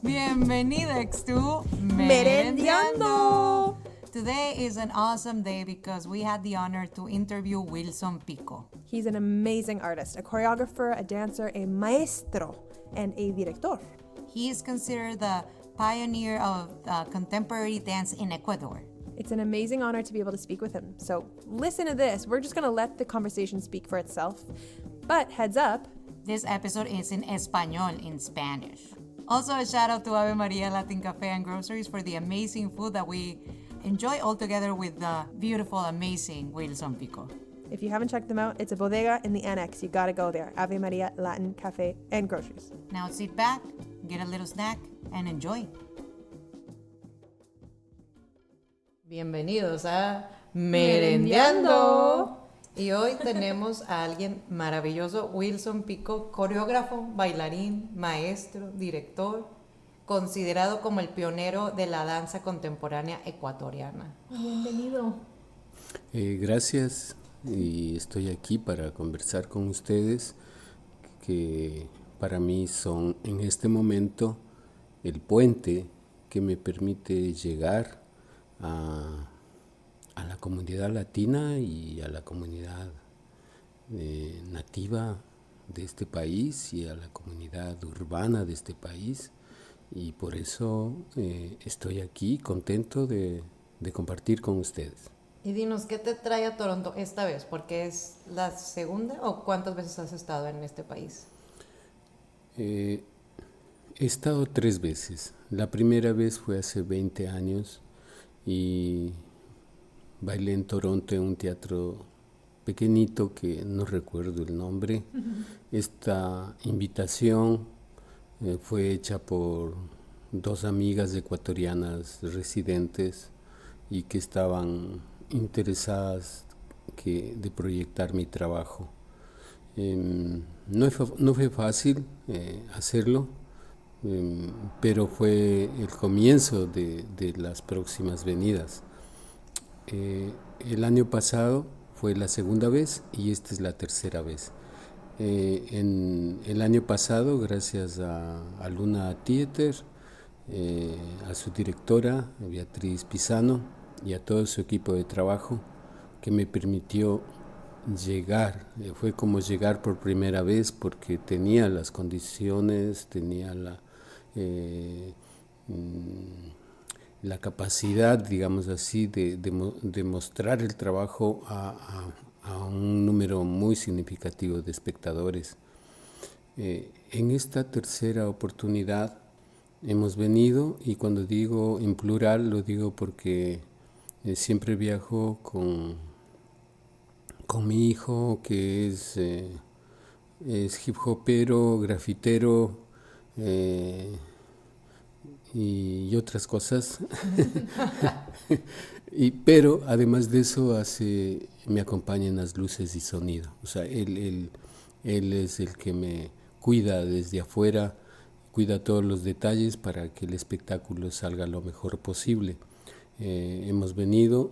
Bienvenidos to Merendiando. Today is an awesome day because we had the honor to interview Wilson Pico. He's an amazing artist, a choreographer, a dancer, a maestro, and a director. He is considered the pioneer of contemporary dance in Ecuador. It's an amazing honor to be able to speak with him. So listen to this. We're just going to let the conversation speak for itself. But heads up, This episode is in Español, in Spanish. Also, a shout out to Ave Maria Latin Cafe and Groceries for the amazing food that we enjoy all together with the beautiful, amazing Wilson Pico. if you haven't checked them out, it's a bodega in the annex. You got to go there. Ave Maria Latin Cafe and Groceries. Now sit back, get a little snack, and enjoy. Bienvenidos a Merendiando. Y hoy tenemos a alguien maravilloso, Wilson Pico, coreógrafo, bailarín, maestro, director, considerado como el pionero de la danza contemporánea ecuatoriana. Bienvenido. Gracias, y estoy aquí para conversar con ustedes, que para mí son en este momento el puente que me permite llegar a la comunidad latina y a la comunidad nativa de este país y a la comunidad urbana de este país, y por eso estoy aquí contento de compartir con ustedes. Y dinos, ¿qué te trae a Toronto esta vez? ¿Porque es la segunda o cuántas veces has estado en este país? He estado 3 veces. La primera vez fue hace 20 años y bailé en Toronto en un teatro pequeñito que no recuerdo el nombre. Esta invitación fue hecha por 2 amigas ecuatorianas residentes y que estaban interesadas de proyectar mi trabajo. No fue fácil hacerlo, pero fue el comienzo de las próximas venidas. El año pasado fue la segunda vez y esta es la tercera vez. En el año pasado, gracias a Luna Theater, a su directora Beatriz Pisano y a todo su equipo de trabajo, que me permitió llegar. Fue como llegar por primera vez porque tenía las condiciones, tenía la capacidad, digamos así, de mostrar el trabajo a un número muy significativo de espectadores. En esta tercera oportunidad hemos venido, y cuando digo en plural lo digo porque siempre viajo con mi hijo, que es hip hopero, grafitero y otras cosas. Pero además de eso me acompaña en las luces y sonido. O sea, él es el que me cuida desde afuera, cuida todos los detalles para que el espectáculo salga lo mejor posible. Hemos venido,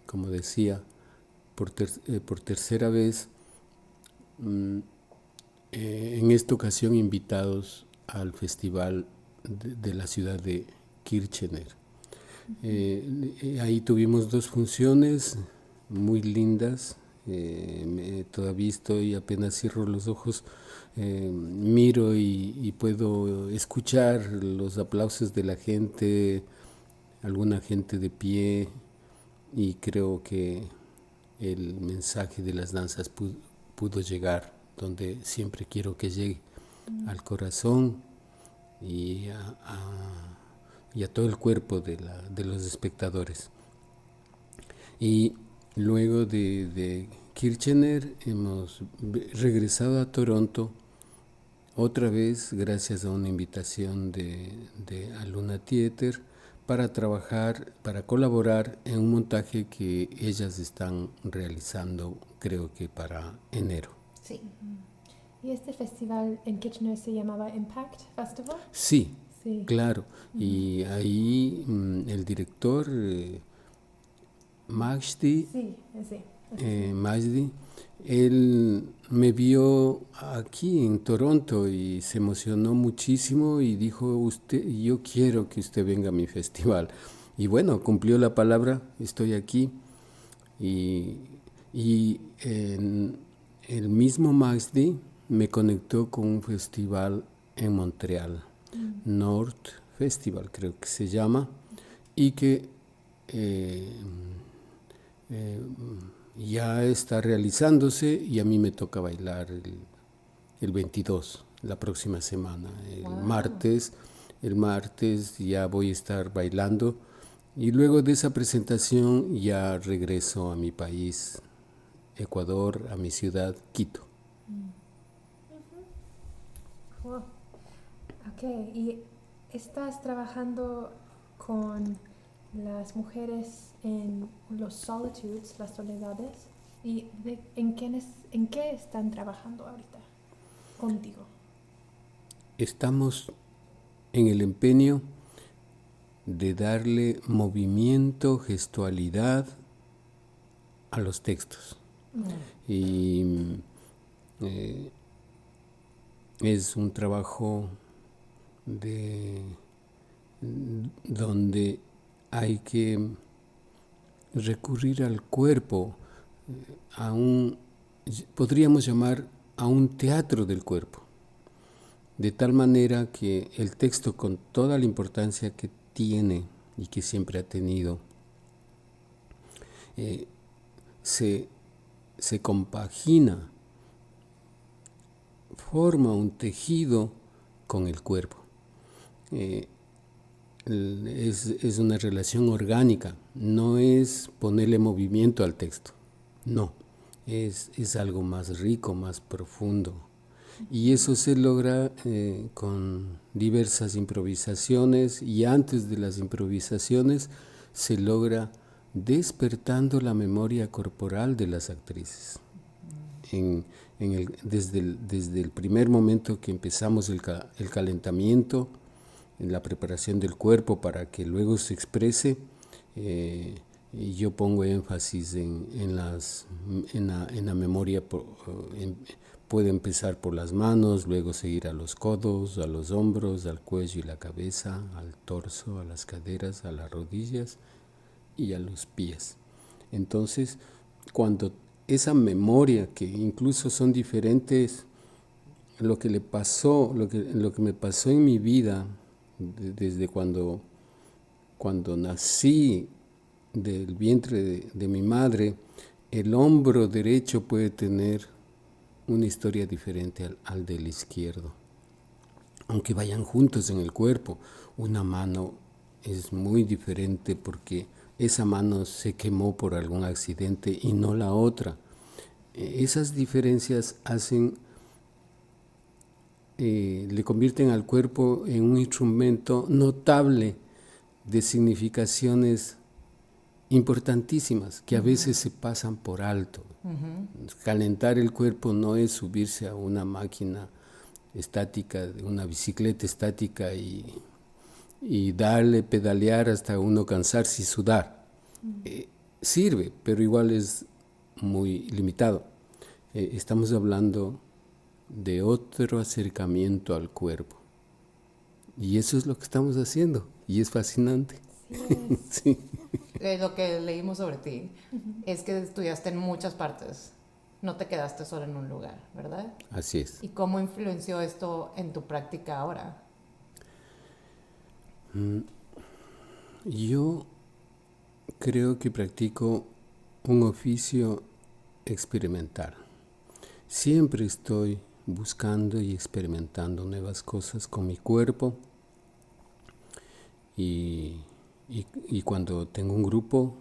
como decía, por tercera vez, en esta ocasión invitados al festival de la ciudad de Kirchner. Ahí tuvimos 2 funciones muy lindas. Todavía apenas cierro los ojos, miro y puedo escuchar los aplausos de la gente, alguna gente de pie, y creo que el mensaje de las danzas pudo llegar donde siempre quiero que llegue, al corazón y a todo el cuerpo de los espectadores. Y luego de Kirchner hemos regresado a Toronto otra vez gracias a una invitación de Luna Theater para colaborar en un montaje que ellas están realizando, creo que para enero. Sí. ¿Y este festival en Kitchener se llamaba Impact Festival? Sí, Sí. claro. Y ahí el director Majdi Sí, sí. Majdi, él me vio aquí en Toronto y se emocionó muchísimo y dijo, yo quiero que usted venga a mi festival. Y bueno, cumplió la palabra, estoy aquí. Y el mismo Majdi me conectó con un festival en Montreal, North Festival creo que se llama, y que ya está realizándose y a mí me toca bailar el 22, la próxima semana, el martes ya voy a estar bailando y luego de esa presentación ya regreso a mi país, Ecuador, a mi ciudad, Quito. Cool. Ok, ¿y estás trabajando con las mujeres en los solitudes, las soledades? ¿Y en qué están trabajando ahorita contigo? Estamos en el empeño de darle movimiento, gestualidad a los textos. Y es un trabajo donde hay que recurrir al cuerpo, podríamos llamar a un teatro del cuerpo, de tal manera que el texto, con toda la importancia que tiene y que siempre ha tenido, se compagina, forma un tejido con el cuerpo. Es una relación orgánica, no es ponerle movimiento al texto, no, es algo más rico, más profundo. Y eso se logra con diversas improvisaciones, y antes de las improvisaciones se logra despertando la memoria corporal de las actrices. Desde el primer momento que empezamos el calentamiento, en la preparación del cuerpo para que luego se exprese, y yo pongo énfasis en la memoria. Puede empezar por las manos, luego seguir a los codos, a los hombros, al cuello y la cabeza, al torso, a las caderas, a las rodillas y a los pies. Entonces, cuando esa memoria, que incluso son diferentes, lo que me pasó en mi vida, desde cuando nací del vientre de mi madre, el hombro derecho puede tener una historia diferente al del izquierdo. Aunque vayan juntos en el cuerpo, una mano es muy diferente porque esa mano se quemó por algún accidente y no la otra. Esas diferencias le convierten al cuerpo en un instrumento notable de significaciones importantísimas que a veces se pasan por alto. Calentar el cuerpo no es subirse a una máquina estática, una bicicleta estática y darle, pedalear hasta uno cansarse y sudar. Sirve, pero igual es muy limitado. Estamos hablando de otro acercamiento al cuerpo. Y eso es lo que estamos haciendo, y es fascinante. Sí. Sí. Lo que leímos sobre ti es que estudiaste en muchas partes, no te quedaste solo en un lugar, ¿verdad? Así es. ¿Y cómo influenció esto en tu práctica ahora? Yo creo que practico un oficio experimental. Siempre estoy buscando y experimentando nuevas cosas con mi cuerpo, y cuando tengo un grupo,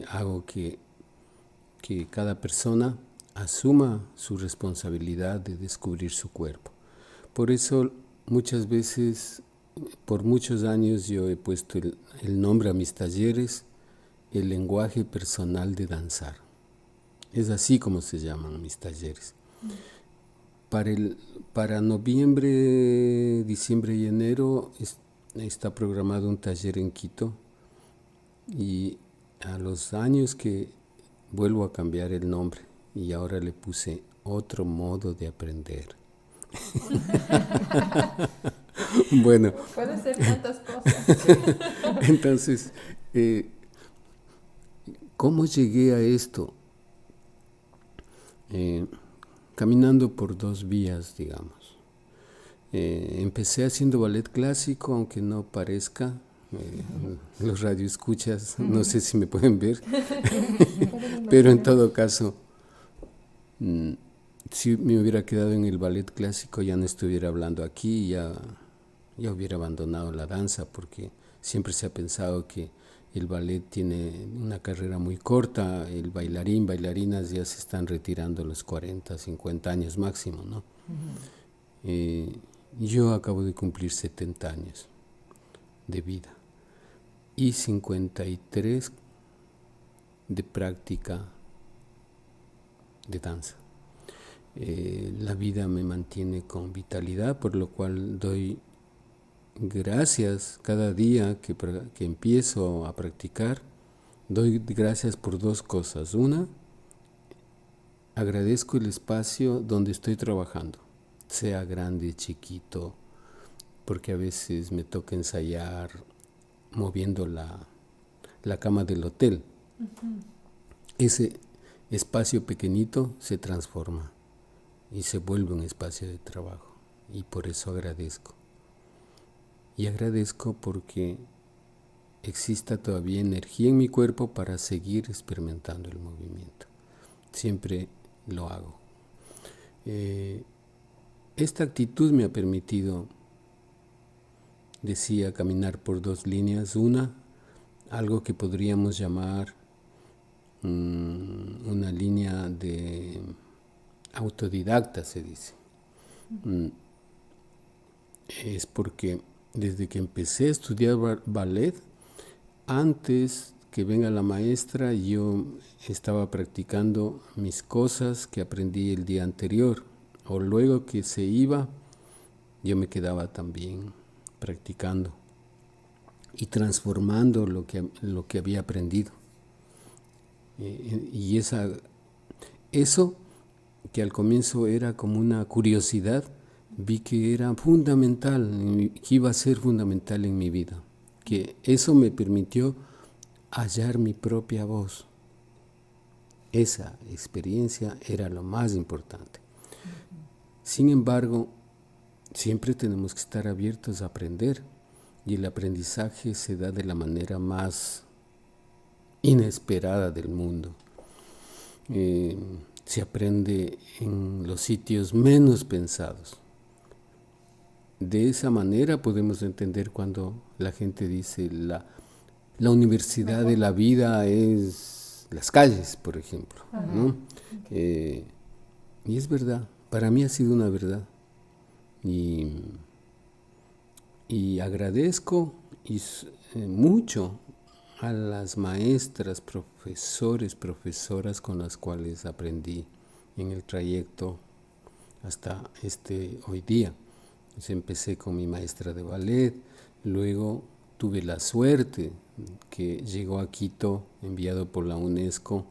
hago que cada persona asuma su responsabilidad de descubrir su cuerpo. Por eso muchas veces, por muchos años, yo he puesto el nombre a mis talleres, el lenguaje personal de danzar. Es así como se llaman mis talleres. Para noviembre, diciembre y enero está programado un taller en Quito, y a los años que vuelvo a cambiar el nombre y ahora le puse otro modo de aprender. Bueno, Puede ser tantas cosas. entonces, ¿cómo llegué a esto? Caminando por dos vías, digamos. Empecé haciendo ballet clásico, aunque no parezca. Los radioescuchas, no sé si me pueden ver, pero en todo caso, si me hubiera quedado en el ballet clásico ya no estuviera hablando aquí, ya hubiera abandonado la danza, porque siempre se ha pensado que el ballet tiene una carrera muy corta, el bailarinas ya se están retirando a los 40, 50 años máximo, ¿no? Yo acabo de cumplir 70 años de vida y 53 de práctica de danza. La vida me mantiene con vitalidad, por lo cual doy gracias cada día que empiezo a practicar. Doy gracias por dos cosas. Una, agradezco el espacio donde estoy trabajando, sea grande, chiquito, porque a veces me toca ensayar moviendo la cama del hotel. Ese espacio pequeñito se transforma y se vuelve un espacio de trabajo, y por eso agradezco. Y agradezco porque exista todavía energía en mi cuerpo para seguir experimentando el movimiento. Siempre lo hago. Esta actitud me ha permitido, decía, caminar por dos líneas. Una, algo que podríamos llamar una línea de autodidacta, se dice. Es porque desde que empecé a estudiar ballet, antes que venga la maestra, yo estaba practicando mis cosas que aprendí el día anterior, o luego que se iba, yo me quedaba también practicando y transformando lo que había aprendido. Y eso que al comienzo era como una curiosidad, vi que era fundamental, que iba a ser fundamental en mi vida, que eso me permitió hallar mi propia voz. Esa experiencia era lo más importante. Sin embargo, siempre tenemos que estar abiertos a aprender, y el aprendizaje se da de la manera más inesperada del mundo. Se aprende en los sitios menos pensados. De esa manera podemos entender cuando la gente dice la universidad de la vida es las calles, por ejemplo, ¿no? Y es verdad, para mí ha sido una verdad. Y agradezco mucho a las maestras, profesores, profesoras con las cuales aprendí en el trayecto hasta hoy día. Entonces empecé con mi maestra de ballet, luego tuve la suerte que llegó a Quito, enviado por la UNESCO,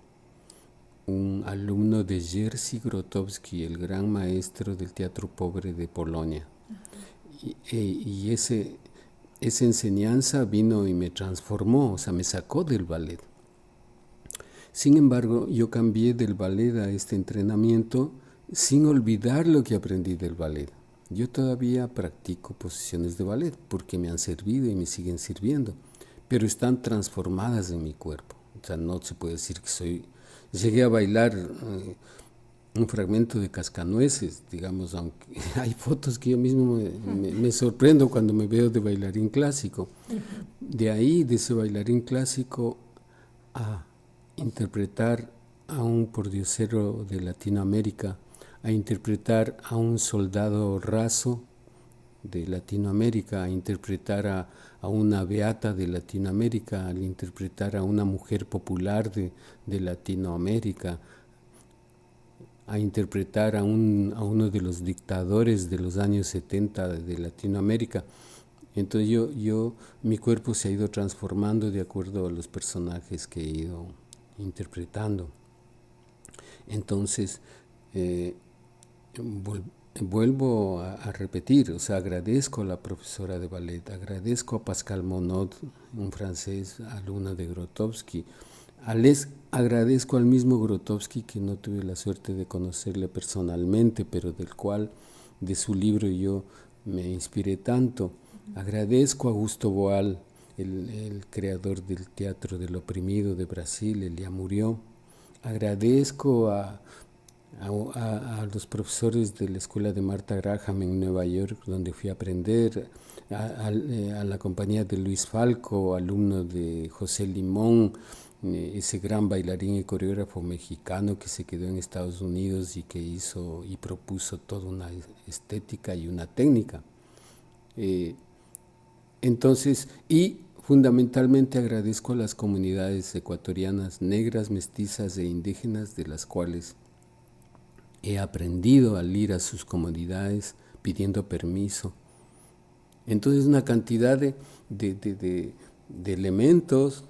un alumno de Jerzy Grotowski, el gran maestro del teatro pobre de Polonia. Y esa enseñanza vino y me transformó, o sea, me sacó del ballet. Sin embargo, yo cambié del ballet a este entrenamiento sin olvidar lo que aprendí del ballet. Yo todavía practico posiciones de ballet porque me han servido y me siguen sirviendo, pero están transformadas en mi cuerpo. O sea, no se puede decir que llegué a bailar un fragmento de Cascanueces, digamos, aunque hay fotos que yo mismo me sorprendo cuando me veo de bailarín clásico. De ahí, de ese bailarín clásico, a interpretar a un pordiosero de Latinoamérica, a interpretar a un soldado raso de Latinoamérica, a interpretar a una beata de Latinoamérica, al interpretar a una mujer popular de Latinoamérica, a interpretar a uno de los dictadores de los años 70 de Latinoamérica. Entonces mi cuerpo se ha ido transformando de acuerdo a los personajes que he ido interpretando. Entonces, vuelvo a repetir, o sea, agradezco a la profesora de ballet, agradezco a Pascal Monod, un francés, alumno de Grotowski, agradezco al mismo Grotowski, que no tuve la suerte de conocerle personalmente, pero de su libro yo me inspiré tanto. Agradezco a Augusto Boal, el creador del Teatro del Oprimido de Brasil, él ya murió. Agradezco a los profesores de la escuela de Martha Graham en Nueva York, donde fui a aprender, a la compañía de Luis Falco, alumno de José Limón, ese gran bailarín y coreógrafo mexicano que se quedó en Estados Unidos y que hizo y propuso toda una estética y una técnica. Entonces, y fundamentalmente agradezco a las comunidades ecuatorianas negras, mestizas e indígenas, de las cuales he aprendido al ir a sus comunidades pidiendo permiso. Entonces, una cantidad de elementos,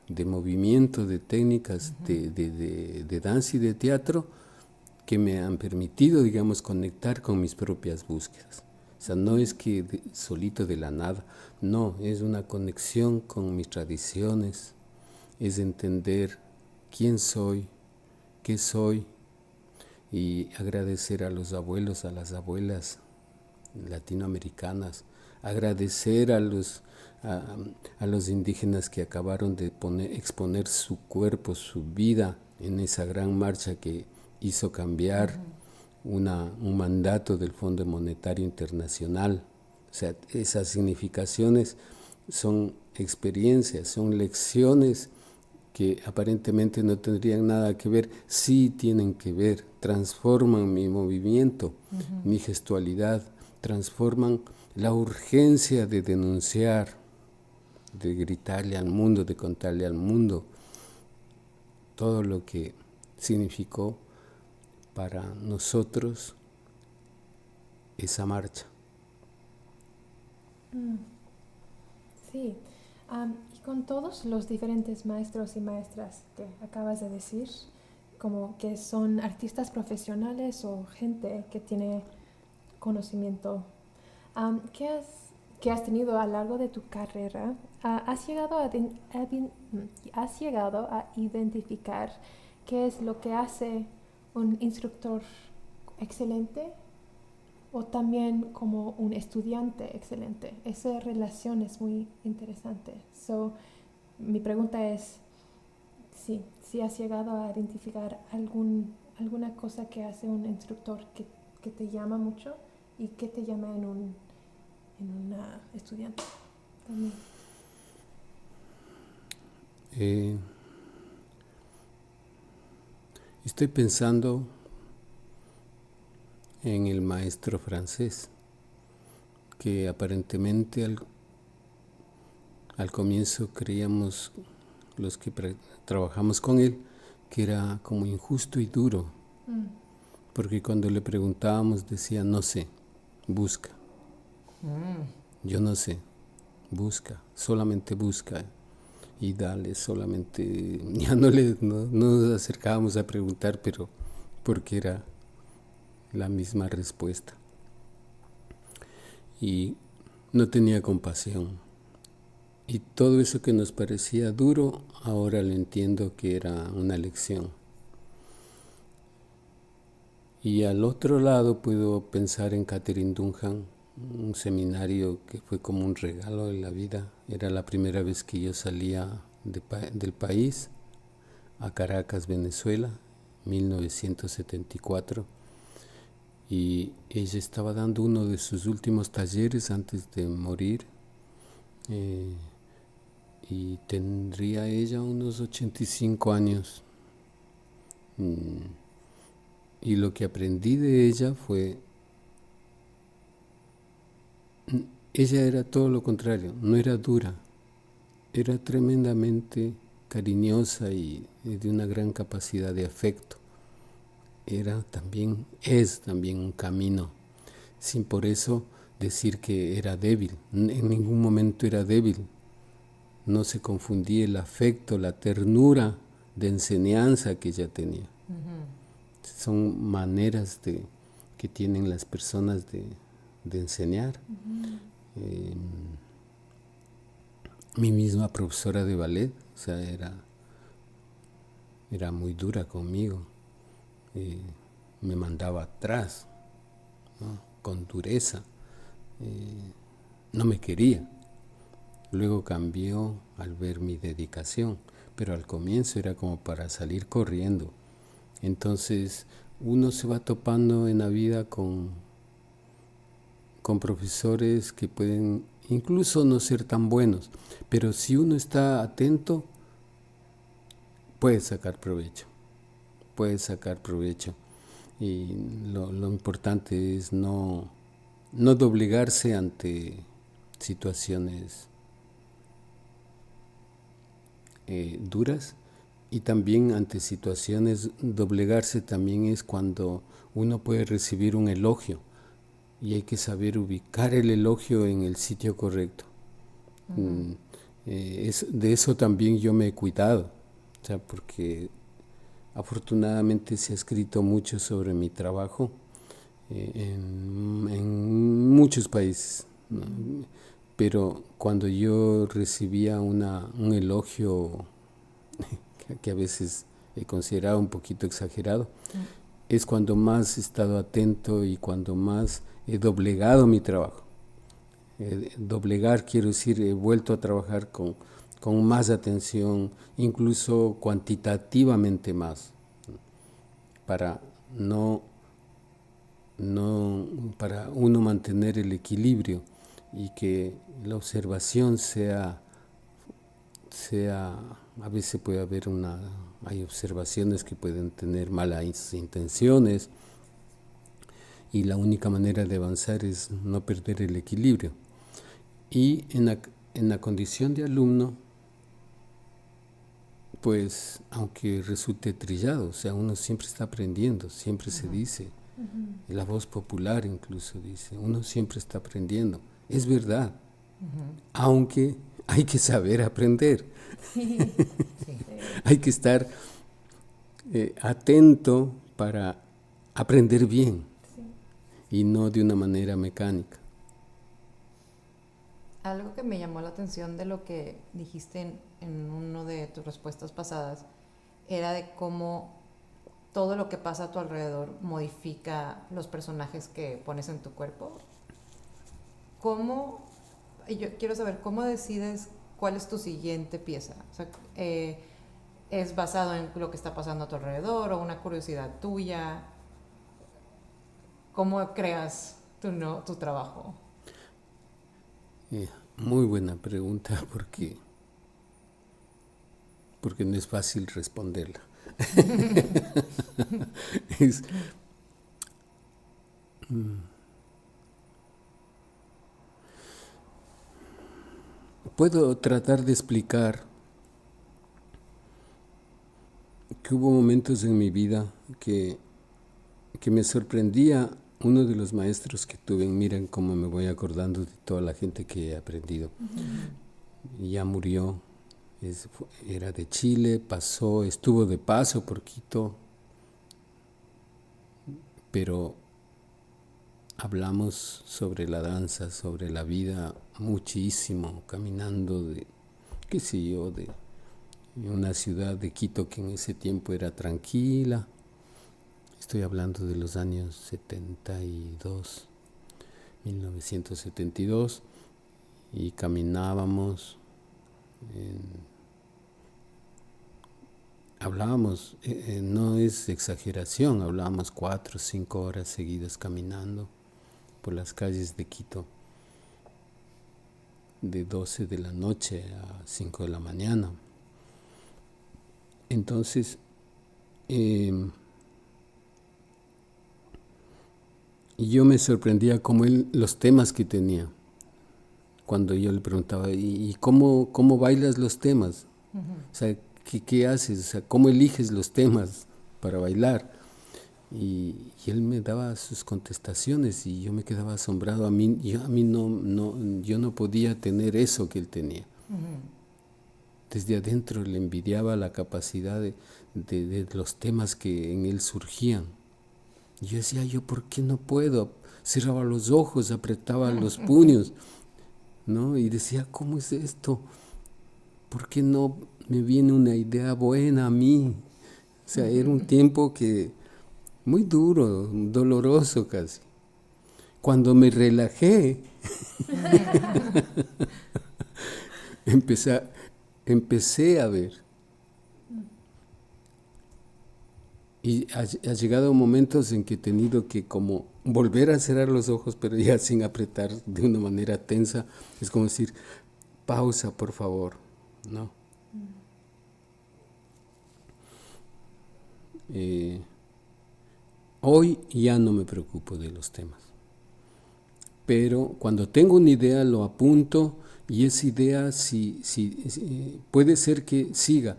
de movimientos, de técnicas de danza y de teatro que me han permitido, digamos, conectar con mis propias búsquedas. O sea, no es que solito de la nada, no, es una conexión con mis tradiciones, es entender quién soy, qué soy, y agradecer a los abuelos, a las abuelas latinoamericanas, agradecer a los indígenas que acabaron de exponer su cuerpo, su vida en esa gran marcha que hizo cambiar un mandato del Fondo Monetario Internacional. O sea, esas significaciones son experiencias, son lecciones que aparentemente no tendrían nada que ver, sí tienen que ver, transforman mi movimiento, mi gestualidad, transforman la urgencia de denunciar, de gritarle al mundo, de contarle al mundo todo lo que significó para nosotros esa marcha. Sí, y con todos los diferentes maestros y maestras que acabas de decir, como que son artistas profesionales o gente que tiene conocimiento, que has tenido a lo largo de tu carrera, ¿has llegado a identificar qué es lo que hace un instructor excelente o también como un estudiante excelente? Esa relación es muy interesante. Mi pregunta es si has llegado a identificar alguna cosa que hace un instructor que te llama mucho y que te llama en una estudiante también. Estoy pensando en el maestro francés, que aparentemente al comienzo creíamos, los que trabajamos con él, que era como injusto y duro, porque cuando le preguntábamos decía, no sé, busca. Yo no sé, busca, solamente busca. Y dale, solamente, ya no nos acercábamos a preguntar, pero porque era la misma respuesta. Y no tenía compasión. Y todo eso que nos parecía duro, ahora lo entiendo que era una lección. Y al otro lado puedo pensar en Catherine Dunham, un seminario que fue como un regalo de la vida. Era la primera vez que yo salía del país a Caracas, Venezuela, 1974, y ella estaba dando uno de sus últimos talleres antes de morir, y tendría ella unos 85 años. Y lo que aprendí de ella fue, ella era todo lo contrario, no era dura, era tremendamente cariñosa y de una gran capacidad de afecto. Es también un camino, sin por eso decir que era débil. En ningún momento era débil. No se confundía el afecto, la ternura de enseñanza que ella tenía. Son maneras que tienen las personas de enseñar. Mi misma profesora de ballet, o sea, era muy dura conmigo. Me mandaba atrás, ¿no? Con dureza. No me quería. Luego cambió al ver mi dedicación, pero al comienzo era como para salir corriendo. Entonces uno se va topando en la vida con profesores que pueden incluso no ser tan buenos, pero si uno está atento, puede sacar provecho. Y lo importante es no doblegarse ante situaciones duras, y también ante situaciones, doblegarse también es cuando uno puede recibir un elogio y hay que saber ubicar el elogio en el sitio correcto. De eso también yo me he cuidado, o sea, porque afortunadamente se ha escrito mucho sobre mi trabajo en muchos países, ¿no? Pero cuando yo recibía un elogio que a veces he considerado un poquito exagerado, es cuando más he estado atento y cuando más he doblegado mi trabajo. Doblegar quiero decir, he vuelto a trabajar con más atención, incluso cuantitativamente más, para para uno mantener el equilibrio y que la observación sea a veces puede haber hay observaciones que pueden tener malas intenciones, y la única manera de avanzar es no perder el equilibrio. Y en la condición de alumno, pues aunque resulte trillado, o sea, uno siempre está aprendiendo, siempre se dice, la voz popular incluso dice, uno siempre está aprendiendo, es verdad, aunque hay que saber aprender. Hay que estar atento para aprender bien y no de una manera mecánica. Algo que me llamó la atención de lo que dijiste en una de tus respuestas pasadas era de cómo todo lo que pasa a tu alrededor modifica los personajes que pones en tu cuerpo. Yo quiero saber cómo decides cuál es tu siguiente pieza. O sea, ¿es basado en lo que está pasando a tu alrededor o una curiosidad tuya? ¿Cómo creas tu trabajo? Muy buena pregunta, porque no es fácil responderla. Puedo tratar de explicar que hubo momentos en mi vida que me sorprendía uno de los maestros que tuve. Miren cómo me voy acordando de toda la gente que he aprendido. Ya murió, era de Chile, estuvo de paso por Quito, pero hablamos sobre la danza, sobre la vida muchísimo, caminando de una ciudad de Quito que en ese tiempo era tranquila. Estoy hablando de los años 1972, y caminábamos, hablábamos, no es exageración, hablábamos 4 o 5 horas seguidas caminando por las calles de Quito, de 12 de la noche a 5 de la mañana. Entonces, yo me sorprendía como los temas que tenía. Cuando yo le preguntaba, ¿y cómo bailas los temas? O sea, ¿qué haces? O sea, ¿cómo eliges los temas para bailar? Y él me daba sus contestaciones y yo me quedaba asombrado. Yo no podía tener eso que él tenía. desde adentro le envidiaba la capacidad de los temas que en él surgían. Y yo decía, ¿yo por qué no puedo? Cerraba los ojos, apretaba los puños, ¿no? Y decía, ¿cómo es esto? ¿Por qué no me viene una idea buena a mí? O sea, era un tiempo que muy duro, doloroso casi. Cuando me relajé, empecé a ver. Y ha llegado momentos en que he tenido que como volver a cerrar los ojos, pero ya sin apretar de una manera tensa. Es como decir, pausa, por favor, ¿no? Hoy ya no me preocupo de los temas, pero cuando tengo una idea lo apunto y esa idea si puede ser que siga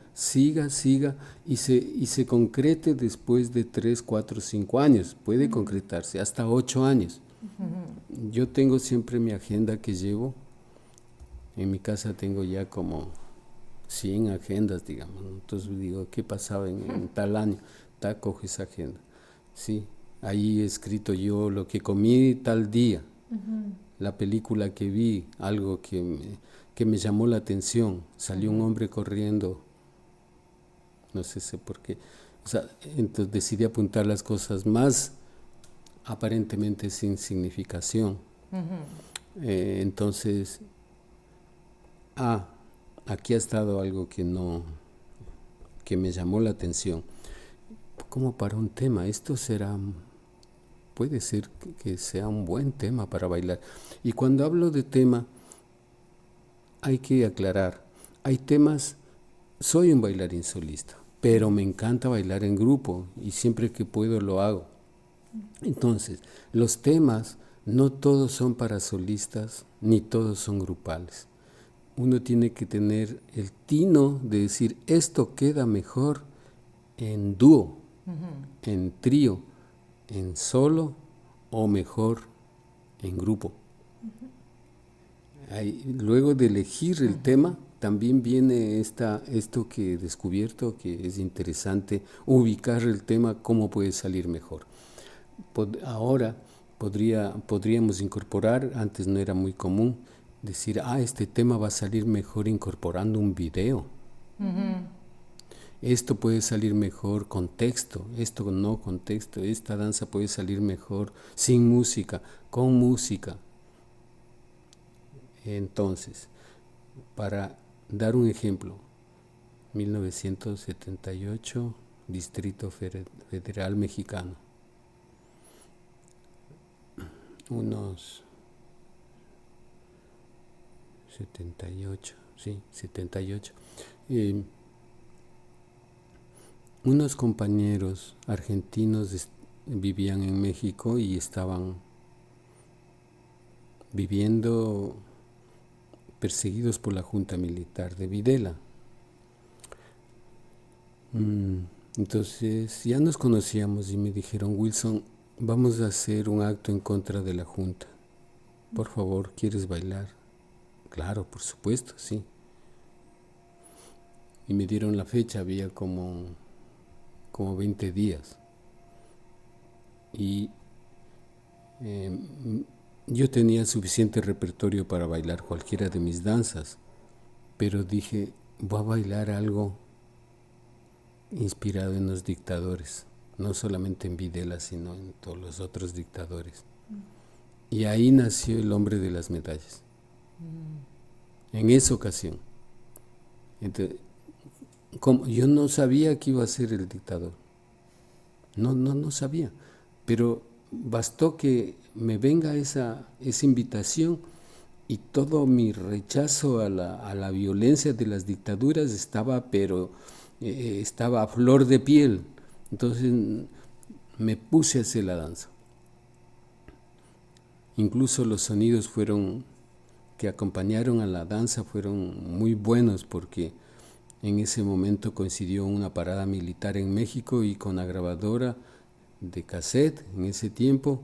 y se concrete después de 3, 4, 5 años, puede concretarse hasta 8 años. Yo tengo siempre mi agenda que llevo, en mi casa tengo ya como 100 agendas, digamos, ¿no? Entonces digo, ¿qué pasaba en tal año? Cojo esa agenda. Sí, ahí he escrito yo lo que comí tal día, la película que vi, algo que me llamó la atención. Salió un hombre corriendo, no sé por qué. O sea, entonces decidí apuntar las cosas más aparentemente sin significación. Entonces, aquí ha estado algo que me llamó la atención. Como para un tema, puede ser que sea un buen tema para bailar. Y cuando hablo de tema, hay que aclarar, hay temas, soy un bailarín solista, pero me encanta bailar en grupo y siempre que puedo lo hago. Entonces, los temas no todos son para solistas, ni todos son grupales. Uno tiene que tener el tino de decir, esto queda mejor en dúo, en trío, en solo o mejor en grupo. Luego de elegir el tema, también viene esto que he descubierto, que es interesante, ubicar el tema, cómo puede salir mejor. Ahora podríamos incorporar, antes no era muy común, decir, este tema va a salir mejor incorporando un video. Esto puede salir mejor con texto, esto no con texto, esta danza puede salir mejor sin música, con música. Entonces, para dar un ejemplo, 1978, Distrito Federal Mexicano. Unos 78, sí, 78. Unos compañeros argentinos vivían en México y estaban viviendo perseguidos por la Junta Militar de Videla. Entonces ya nos conocíamos y me dijeron, Wilson, vamos a hacer un acto en contra de la Junta. Por favor, ¿quieres bailar? Claro, por supuesto, sí. Y me dieron la fecha, había como 20 días. Y yo tenía suficiente repertorio para bailar cualquiera de mis danzas, pero dije, voy a bailar algo inspirado en los dictadores, no solamente en Videla, sino en todos los otros dictadores. Y ahí nació el hombre de las medallas. En esa ocasión. Entonces, yo no sabía que iba a ser el dictador. No sabía. Pero bastó que me venga esa invitación y todo mi rechazo a la violencia de las dictaduras estaba a flor de piel. Entonces me puse a hacer la danza. Incluso los sonidos que acompañaron a la danza fueron muy buenos porque en ese momento coincidió una parada militar en México y con la grabadora de cassette, en ese tiempo,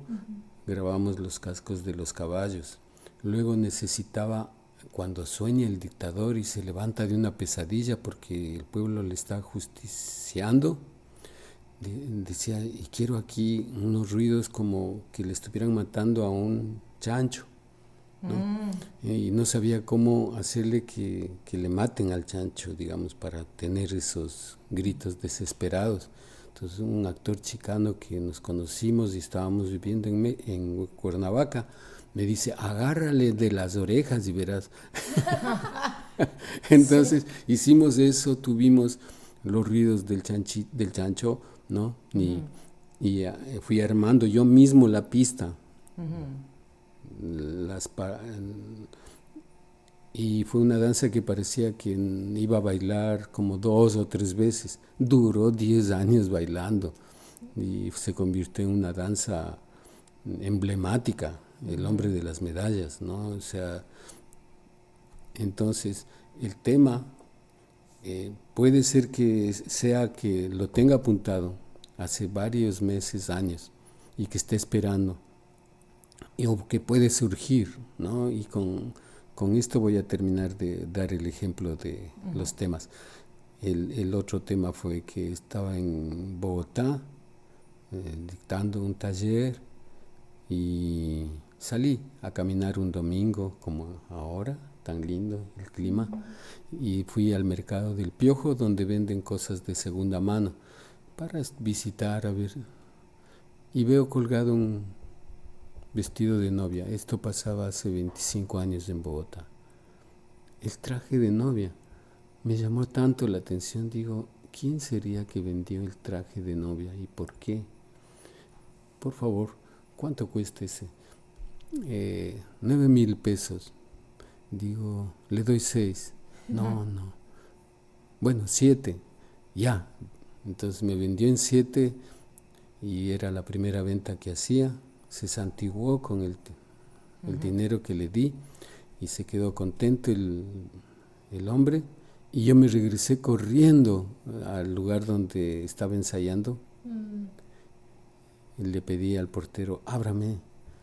grabamos los cascos de los caballos. Luego necesitaba, cuando sueña el dictador y se levanta de una pesadilla porque el pueblo le está justiciando, decía, y quiero aquí unos ruidos como que le estuvieran matando a un chancho, ¿no? Y no sabía cómo hacerle que le maten al chancho, digamos, para tener esos gritos desesperados. Entonces un actor chicano que nos conocimos y estábamos viviendo en Cuernavaca, me dice, agárrale de las orejas y verás. Entonces hicimos eso, tuvimos los ruidos del chancho, ¿no? Y fui armando yo mismo la pista. Y fue una danza que parecía que iba a bailar como 2 o 3 veces. Duró 10 años bailando y se convirtió en una danza emblemática, el hombre de las medallas, ¿no? O sea, entonces el tema puede ser que sea que lo tenga apuntado hace varios meses, años, y que esté esperando, o que puede surgir, ¿no? Y con esto voy a terminar de dar el ejemplo de los temas. El otro tema fue que estaba en Bogotá dictando un taller y salí a caminar un domingo como ahora, tan lindo el clima, y fui al mercado del Piojo donde venden cosas de segunda mano para visitar, a ver, y veo colgado un vestido de novia. Esto pasaba hace 25 años en Bogotá. El traje de novia me llamó tanto la atención, digo, ¿quién sería que vendió el traje de novia y por qué? Por favor, ¿cuánto cuesta ese? 9,000 pesos. Digo, le doy 6. No. Bueno, 7. Ya. Entonces me vendió en 7 y era la primera venta que hacía. Se santiguó con el dinero que le di y se quedó contento el hombre. Y yo me regresé corriendo al lugar donde estaba ensayando. Y le pedí al portero, ábrame,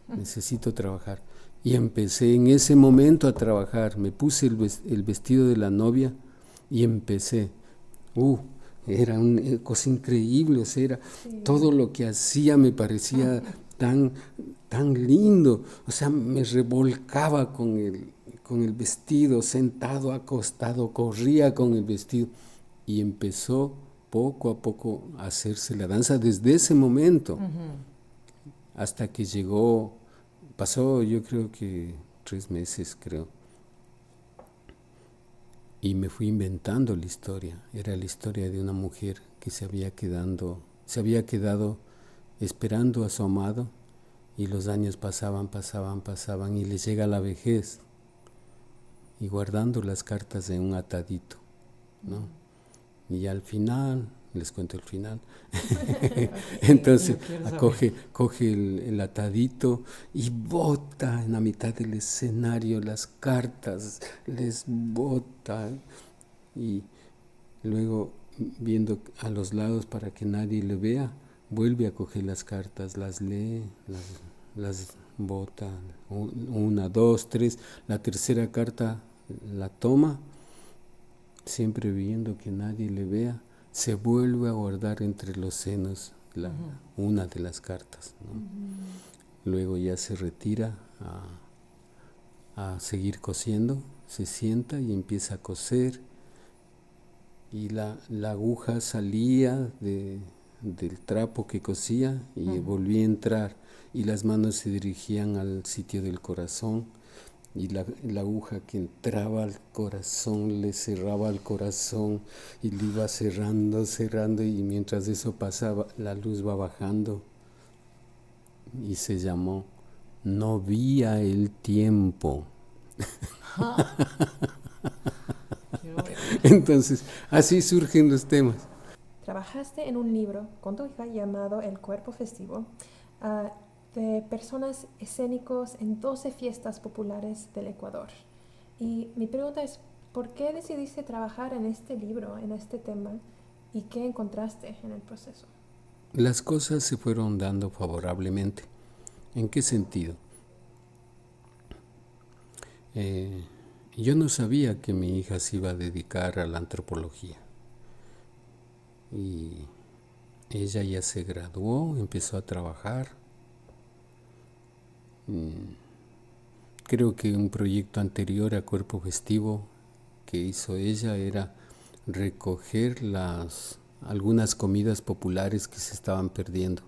necesito trabajar. Y empecé en ese momento a trabajar. Me puse el vestido de la novia y empecé. Era una cosa increíble, o sea, todo lo que hacía me parecía tan lindo. O sea, me revolcaba con el vestido, sentado, acostado, corría con el vestido. Y empezó poco a poco a hacerse la danza desde ese momento, hasta que llegó, pasó yo creo que 3 meses, creo, y me fui inventando la historia. Era la historia de una mujer que se había quedado esperando a su amado, y los años pasaban, y le llega la vejez, y guardando las cartas en un atadito, ¿no? Y al final, les cuento el final, entonces coge el atadito y bota en la mitad del escenario las cartas, les bota, y luego, viendo a los lados para que nadie le vea, vuelve a coger las cartas, las lee, las bota, 1, 2, 3, la tercera carta la toma, siempre viendo que nadie le vea, se vuelve a guardar entre los senos una de las cartas, ¿no? Luego ya se retira a seguir cosiendo, se sienta y empieza a coser, y la aguja salía del trapo que cosía y volvía a entrar, y las manos se dirigían al sitio del corazón, y la aguja que entraba al corazón le cerraba el corazón y le iba cerrando, y mientras eso pasaba la luz va bajando, y se llamó No vía el tiempo. Entonces así surgen los temas. Trabajaste en un libro con tu hija llamado El Cuerpo Festivo, de personas escénicos en 12 fiestas populares del Ecuador. Y mi pregunta es, ¿por qué decidiste trabajar en este libro, en este tema, y qué encontraste en el proceso? Las cosas se fueron dando favorablemente. ¿En qué sentido? yo no sabía que mi hija se iba a dedicar a la antropología. Y ella ya se graduó, empezó a trabajar. Creo que un proyecto anterior a Cuerpo Festivo que hizo ella era recoger algunas comidas populares que se estaban perdiendo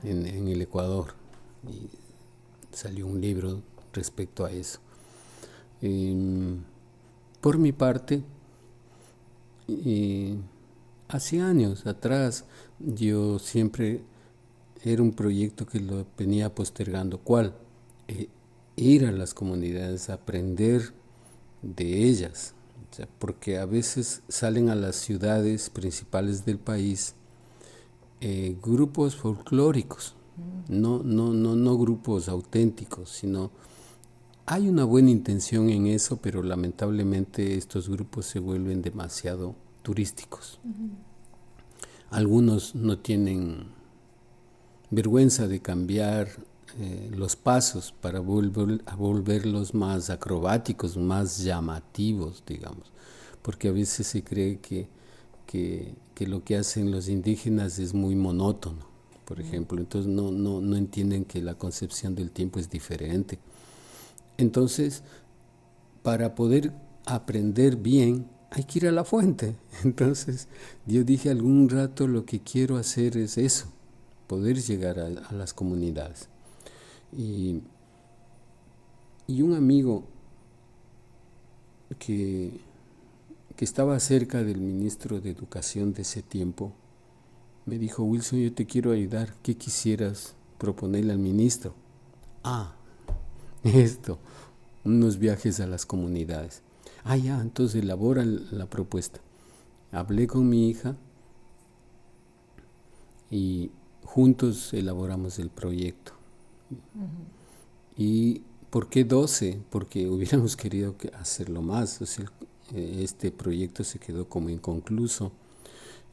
en el Ecuador. Y salió un libro respecto a eso. Por mi parte, hace años atrás, yo siempre era un proyecto que lo venía postergando. ¿Cuál? Ir a las comunidades, aprender de ellas. O sea, porque a veces salen a las ciudades principales del país grupos folclóricos, no grupos auténticos, sino hay una buena intención en eso, pero lamentablemente estos grupos se vuelven demasiado turísticos. Algunos no tienen vergüenza de cambiar los pasos para volverlos más acrobáticos, más llamativos, digamos, porque a veces se cree que lo que hacen los indígenas es muy monótono, por ejemplo, entonces no entienden que la concepción del tiempo es diferente. Entonces, para poder aprender bien, hay que ir a la fuente. Entonces, yo dije algún rato lo que quiero hacer es eso, poder llegar a las comunidades. Y un amigo que estaba cerca del ministro de Educación de ese tiempo, me dijo: Wilson, yo te quiero ayudar, ¿qué quisieras proponerle al ministro? Esto, unos viajes a las comunidades. Ya, entonces elabora la propuesta. Hablé con mi hija y juntos elaboramos el proyecto. ¿Y por qué 12? Porque hubiéramos querido hacerlo más. O sea, este proyecto se quedó como inconcluso.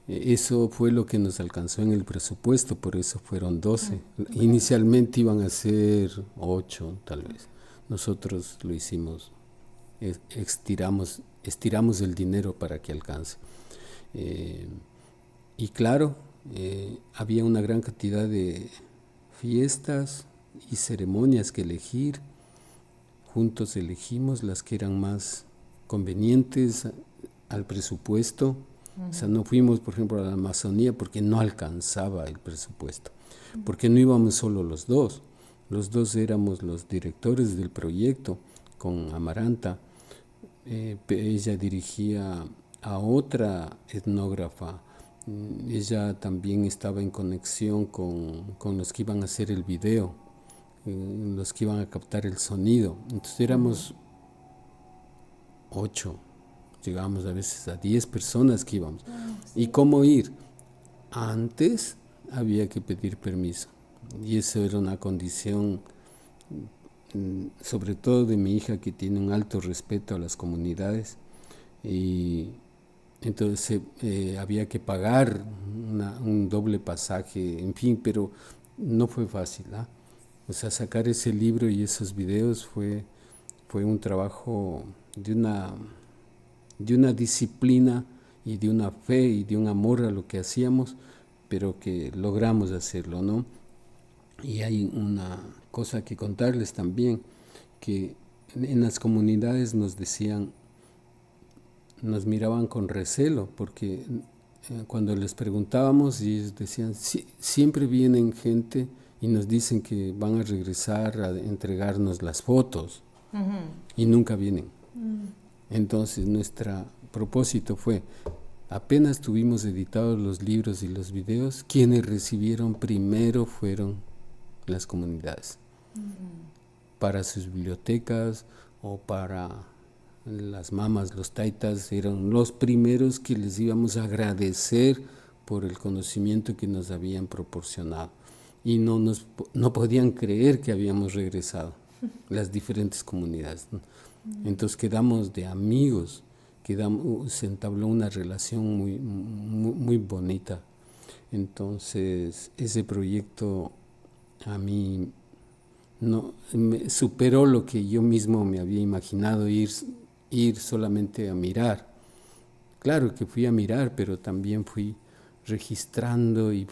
Eso fue lo que nos alcanzó en el presupuesto, por eso fueron 12. Inicialmente iban a ser 8, tal vez. Nosotros lo hicimos, estiramos el dinero para que alcance. Y claro, había una gran cantidad de fiestas y ceremonias que elegir. Juntos elegimos las que eran más convenientes al presupuesto. O sea, no fuimos, por ejemplo, a la Amazonía porque no alcanzaba el presupuesto, porque no íbamos solo los dos éramos los directores del proyecto con Amaranta. Ella dirigía a otra etnógrafa, ella también estaba en conexión con los que iban a hacer el video, los que iban a captar el sonido. Entonces éramos 8, llegábamos a veces a 10 personas que íbamos. ¿Y cómo ir? Antes había que pedir permiso, y eso era una condición, sobre todo de mi hija, que tiene un alto respeto a las comunidades, y entonces había que pagar un doble pasaje, en fin, pero no fue fácil. O sea, sacar ese libro y esos videos fue un trabajo de una disciplina y de una fe y de un amor a lo que hacíamos, pero que logramos hacerlo, ¿no? Y hay una cosa que contarles también, que en las comunidades nos miraban con recelo, porque cuando les preguntábamos, y ellos decían: siempre vienen gente y nos dicen que van a regresar a entregarnos las fotos, y nunca vienen. Entonces nuestro propósito fue, apenas tuvimos editados los libros y los videos, quienes recibieron primero fueron las comunidades, para sus bibliotecas o para las mamas, los taitas, eran los primeros que les íbamos a agradecer por el conocimiento que nos habían proporcionado, y no podían creer que habíamos regresado las diferentes comunidades, ¿no? Entonces quedamos de amigos, se entabló una relación muy, muy, muy bonita. Entonces ese proyecto a mí me superó lo que yo mismo me había imaginado, ir ir solamente a mirar. Claro que fui a mirar, pero también fui registrando y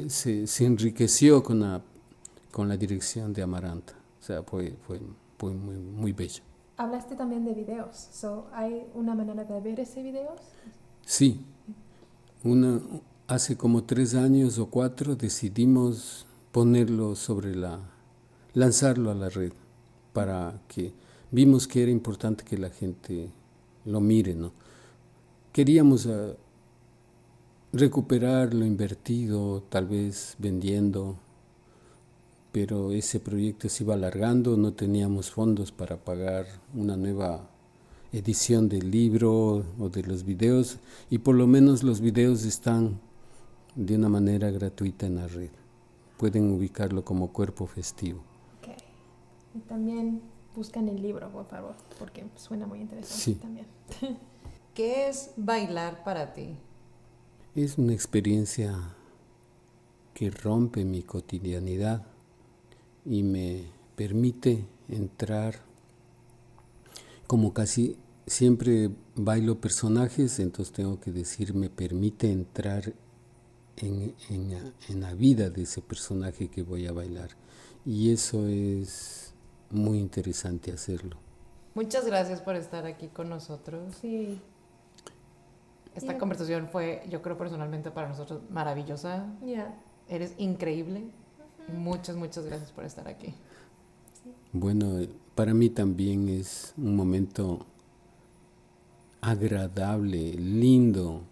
se enriqueció con la dirección de Amaranta. O sea, fue muy, muy bello. Hablaste también de videos. ¿Hay una manera de ver ese videos? Sí, hace como 3 años o 4 decidimos ponerlo lanzarlo a la red, para que vimos que era importante que la gente lo mire, ¿no? Queríamos recuperar lo invertido, tal vez vendiendo, pero ese proyecto se iba alargando, no teníamos fondos para pagar una nueva edición del libro o de los videos, y por lo menos los videos están de una manera gratuita en la red. Pueden ubicarlo como Cuerpo Festivo. Okay. Y también buscan el libro, por favor, porque suena muy interesante. Sí. También. ¿Qué es bailar para ti? Es una experiencia que rompe mi cotidianidad y me permite entrar, como casi siempre bailo personajes, entonces tengo que decir, me permite entrar en la vida de ese personaje que voy a bailar. Y eso es muy interesante hacerlo. Muchas gracias por estar aquí con nosotros. Sí. Esta conversación fue, yo creo personalmente para nosotros, maravillosa. Yeah. Eres increíble. Muchas, muchas gracias por estar aquí. Bueno, para mí también es un momento agradable, lindo.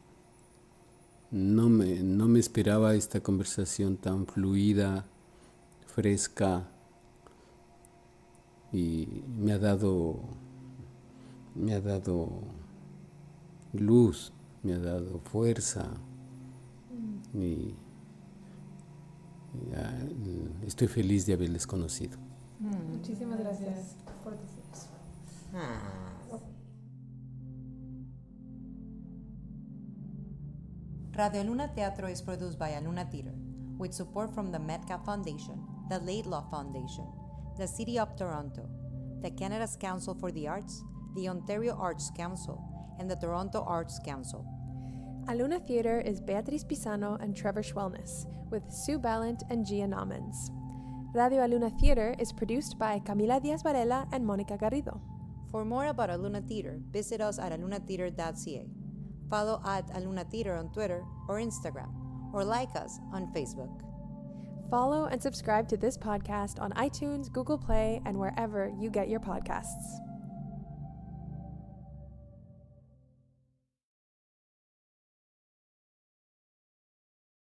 No me esperaba esta conversación tan fluida, fresca, y me ha dado luz, me ha dado fuerza, y estoy feliz de haberles conocido. Muchísimas gracias por decir eso. Radio Luna Teatro is produced by Aluna Theatre, with support from the Metcalf Foundation, the Laidlaw Foundation, the City of Toronto, the Canada's Council for the Arts, the Ontario Arts Council, and the Toronto Arts Council. Aluna Theatre is Beatriz Pisano and Trevor Schwellness, with Sue Ballant and Gia Naumanns. Radio Aluna Theatre is produced by Camila Diaz Varela and Monica Garrido. For more about Aluna Theatre, visit us at alunatheatre.ca. Follow at Aluna Theatre on Twitter or Instagram, or like us on Facebook. Follow and subscribe to this podcast on iTunes, Google Play, and wherever you get your podcasts.